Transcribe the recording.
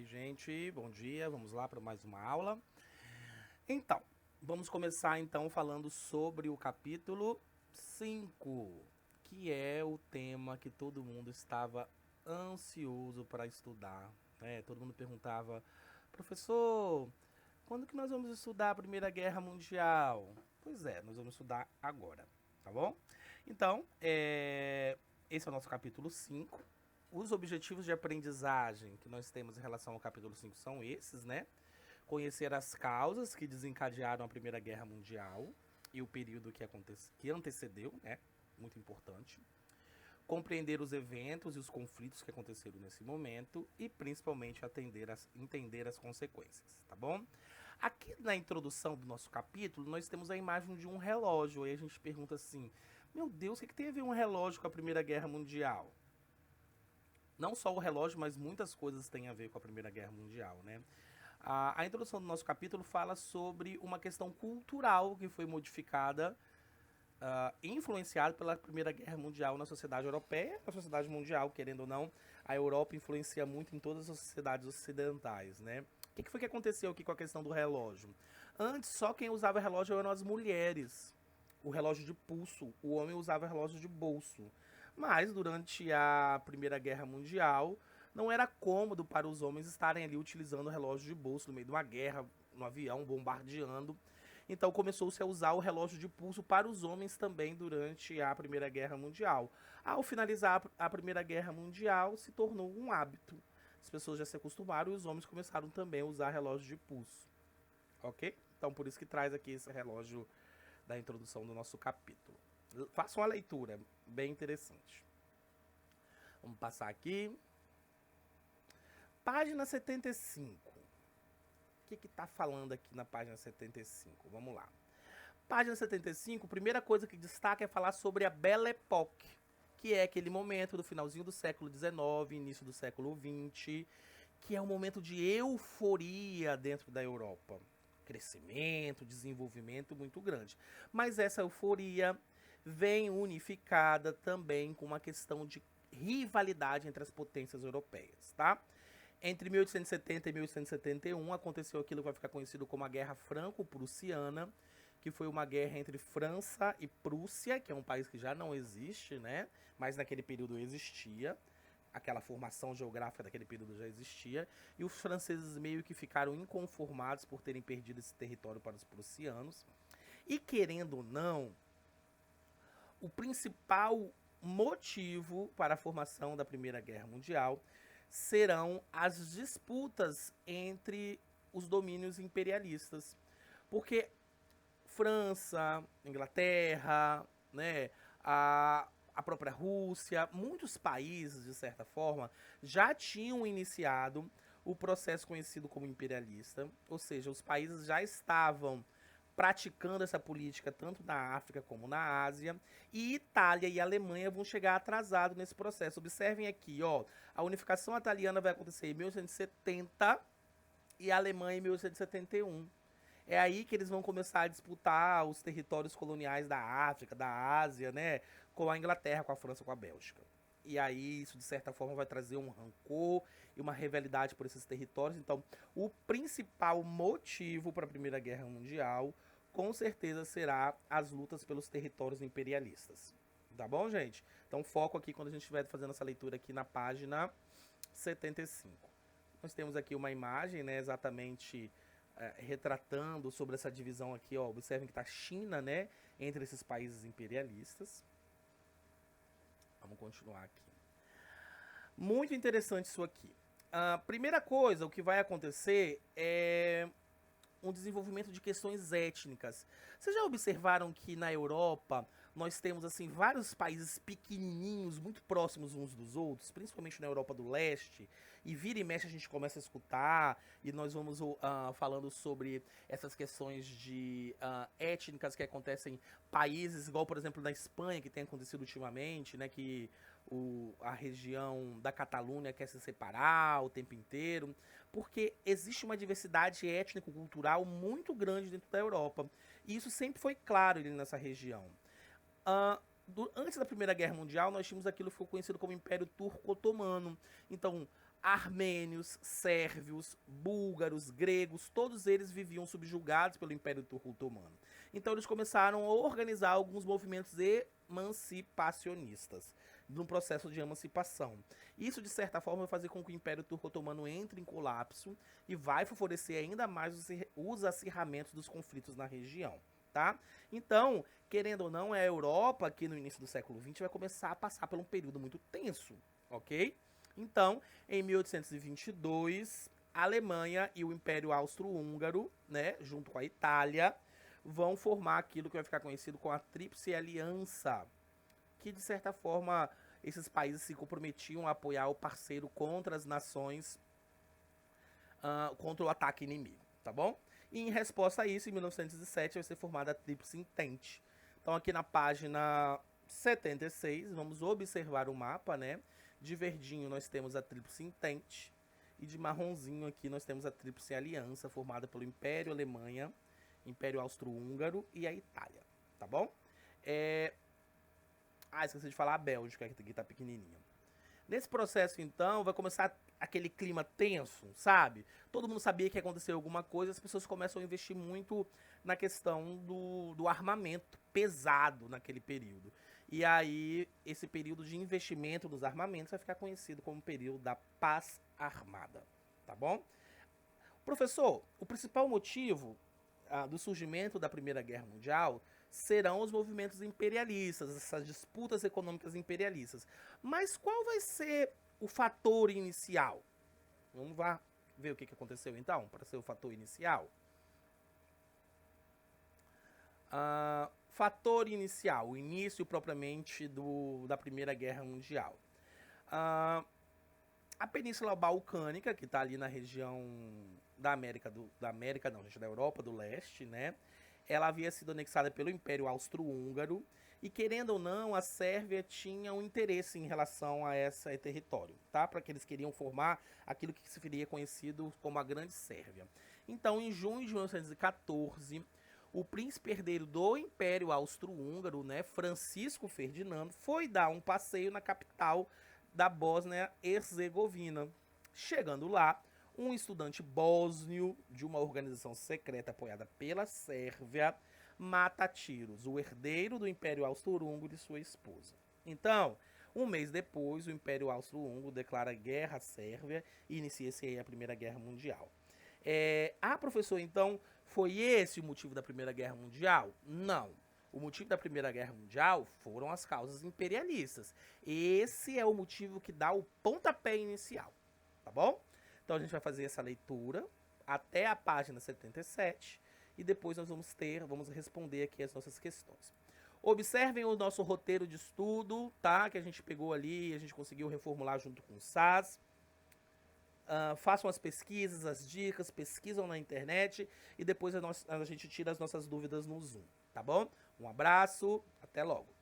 Oi, gente, bom dia. Vamos lá para mais uma aula. Então, vamos começar então falando sobre o capítulo 5, que é o tema que todo mundo estava ansioso para estudar, né? Todo mundo perguntava: "Professor, quando que nós vamos estudar a Primeira Guerra Mundial?" Pois é, nós vamos estudar agora, tá bom? Então, esse é o nosso capítulo 5. Os objetivos de aprendizagem que nós temos em relação ao capítulo 5 são esses, né? Conhecer as causas que desencadearam a Primeira Guerra Mundial e o período que antecedeu, né? Muito importante. Compreender os eventos e os conflitos que aconteceram nesse momento e principalmente entender as consequências, tá bom? Aqui na introdução do nosso capítulo, nós temos a imagem de um relógio. Aí a gente pergunta assim: meu Deus, o que tem a ver um relógio com a Primeira Guerra Mundial? Não só o relógio, mas muitas coisas têm a ver com a Primeira Guerra Mundial, né? A introdução do nosso capítulo fala sobre uma questão cultural que foi modificada, influenciada pela Primeira Guerra Mundial na sociedade europeia, na sociedade mundial, querendo ou não, a Europa influencia muito em todas as sociedades ocidentais, né? O que foi que aconteceu aqui com a questão do relógio? Antes, só quem usava relógio eram as mulheres. O relógio de pulso, o homem usava relógio de bolso. Mas durante a Primeira Guerra Mundial, não era cômodo para os homens estarem ali utilizando o relógio de bolso no meio de uma guerra, no avião, bombardeando. Então começou-se a usar o relógio de pulso para os homens também durante a Primeira Guerra Mundial. Ao finalizar a Primeira Guerra Mundial, se tornou um hábito. As pessoas já se acostumaram e os homens começaram também a usar relógio de pulso. Ok? Então por isso que traz aqui esse relógio da introdução do nosso capítulo. Faça uma leitura, bem interessante. Vamos passar aqui. Página 75. O que está falando aqui na página 75? Vamos lá. Página 75, primeira coisa que destaca é falar sobre a Belle Époque, que é aquele momento do finalzinho do século XIX, início do século XX, que é um momento de euforia dentro da Europa. Crescimento, desenvolvimento muito grande. Mas essa euforia vem unificada também com uma questão de rivalidade entre as potências europeias, tá? Entre 1870 e 1871 aconteceu aquilo que vai ficar conhecido como a Guerra Franco-Prussiana, que foi uma guerra entre França e Prússia, que é um país que já não existe, né? Mas naquele período existia. Aquela formação geográfica daquele período já existia. E os franceses meio que ficaram inconformados por terem perdido esse território para os prussianos. E querendo ou não, o principal motivo para a formação da Primeira Guerra Mundial serão as disputas entre os domínios imperialistas. Porque França, Inglaterra, né, a própria Rússia, muitos países, de certa forma, já tinham iniciado o processo conhecido como imperialista, ou seja, os países já estavam praticando essa política tanto na África como na Ásia, e Itália e Alemanha vão chegar atrasados nesse processo. Observem aqui, ó, a unificação italiana vai acontecer em 1870 e a Alemanha em 1871. É aí que eles vão começar a disputar os territórios coloniais da África, da Ásia, né? Com a Inglaterra, com a França, com a Bélgica. E aí isso, de certa forma, vai trazer um rancor e uma rivalidade por esses territórios. Então, o principal motivo para a Primeira Guerra Mundial, com certeza, será as lutas pelos territórios imperialistas. Tá bom, gente? Então, foco aqui quando a gente estiver fazendo essa leitura aqui na página 75. Nós temos aqui uma imagem, né, exatamente retratando sobre essa divisão aqui, ó. Observem que está a China, né, entre esses países imperialistas. Vamos continuar aqui. Muito interessante isso aqui. A primeira coisa, o que vai acontecer é um desenvolvimento de questões étnicas. Vocês já observaram que na Europa nós temos assim vários países pequenininhos, muito próximos uns dos outros, principalmente na Europa do Leste, e vira e mexe a gente começa a escutar e nós vamos falando sobre essas questões de étnicas que acontecem em países, igual por exemplo na Espanha, que tem acontecido ultimamente, né, que a região da Catalunha quer se separar o tempo inteiro, porque existe uma diversidade étnico-cultural muito grande dentro da Europa. E isso sempre foi claro ali nessa região. Antes da Primeira Guerra Mundial, nós tínhamos aquilo que foi conhecido como Império Turco-Otomano. Então, armênios, sérvios, búlgaros, gregos, todos eles viviam subjugados pelo Império Turco Otomano. Então eles começaram a organizar alguns movimentos emancipacionistas, num processo de emancipação. Isso, de certa forma, vai fazer com que o Império Turco Otomano entre em colapso e vai favorecer ainda mais os acirramentos dos conflitos na região. Tá? Então, querendo ou não, a Europa, aqui no início do século XX, vai começar a passar por um período muito tenso, ok? Então, em 1822, a Alemanha e o Império Austro-Húngaro, né, junto com a Itália, vão formar aquilo que vai ficar conhecido como a Tríplice Aliança, que, de certa forma, esses países se comprometiam a apoiar o parceiro contra as nações, contra o ataque inimigo, tá bom? E em resposta a isso, em 1907, vai ser formada a Tríplice Entente. Então, aqui na página 76, vamos observar o mapa, né? De verdinho nós temos a Tríplice Entente e de marronzinho aqui nós temos a Tríplice Aliança, formada pelo Império Alemanha, Império Austro-Húngaro e a Itália, tá bom? Esqueci de falar a Bélgica, que aqui tá pequenininha. Nesse processo, então, vai começar aquele clima tenso, sabe? Todo mundo sabia que ia acontecer alguma coisa, as pessoas começam a investir muito na questão do armamento pesado naquele período. E aí, esse período de investimento nos armamentos vai ficar conhecido como período da paz armada, tá bom? Professor, o principal motivo do surgimento da Primeira Guerra Mundial serão os movimentos imperialistas, essas disputas econômicas imperialistas. Mas qual vai ser o fator inicial? Vamos lá ver o que aconteceu então, para ser o fator inicial. Fator inicial, o início propriamente da Primeira Guerra Mundial. A Península Balcânica, que está ali na região da Europa do Leste, né? Ela havia sido anexada pelo Império Austro-Húngaro e, querendo ou não, a Sérvia tinha um interesse em relação a esse território, tá? Para que eles queriam formar aquilo que seria conhecido como a Grande Sérvia. Então, em junho de 1914, o príncipe herdeiro do Império Austro-Húngaro, né, Francisco Ferdinando, foi dar um passeio na capital da Bósnia-Herzegovina. Chegando lá, um estudante bósnio de uma organização secreta apoiada pela Sérvia mata a tiros o herdeiro do Império Austro-Húngaro e sua esposa. Então, um mês depois, o Império Austro-Húngaro declara guerra à Sérvia e inicia-se aí a Primeira Guerra Mundial. Professor, então, foi esse o motivo da Primeira Guerra Mundial? Não. O motivo da Primeira Guerra Mundial foram as causas imperialistas. Esse é o motivo que dá o pontapé inicial, tá bom? Então a gente vai fazer essa leitura até a página 77 e depois nós vamos responder aqui as nossas questões. Observem o nosso roteiro de estudo, tá? Que a gente pegou ali, a gente conseguiu reformular junto com o SAS. Façam as pesquisas, as dicas, pesquisam na internet e depois a gente tira as nossas dúvidas no Zoom, tá bom? Um abraço, até logo.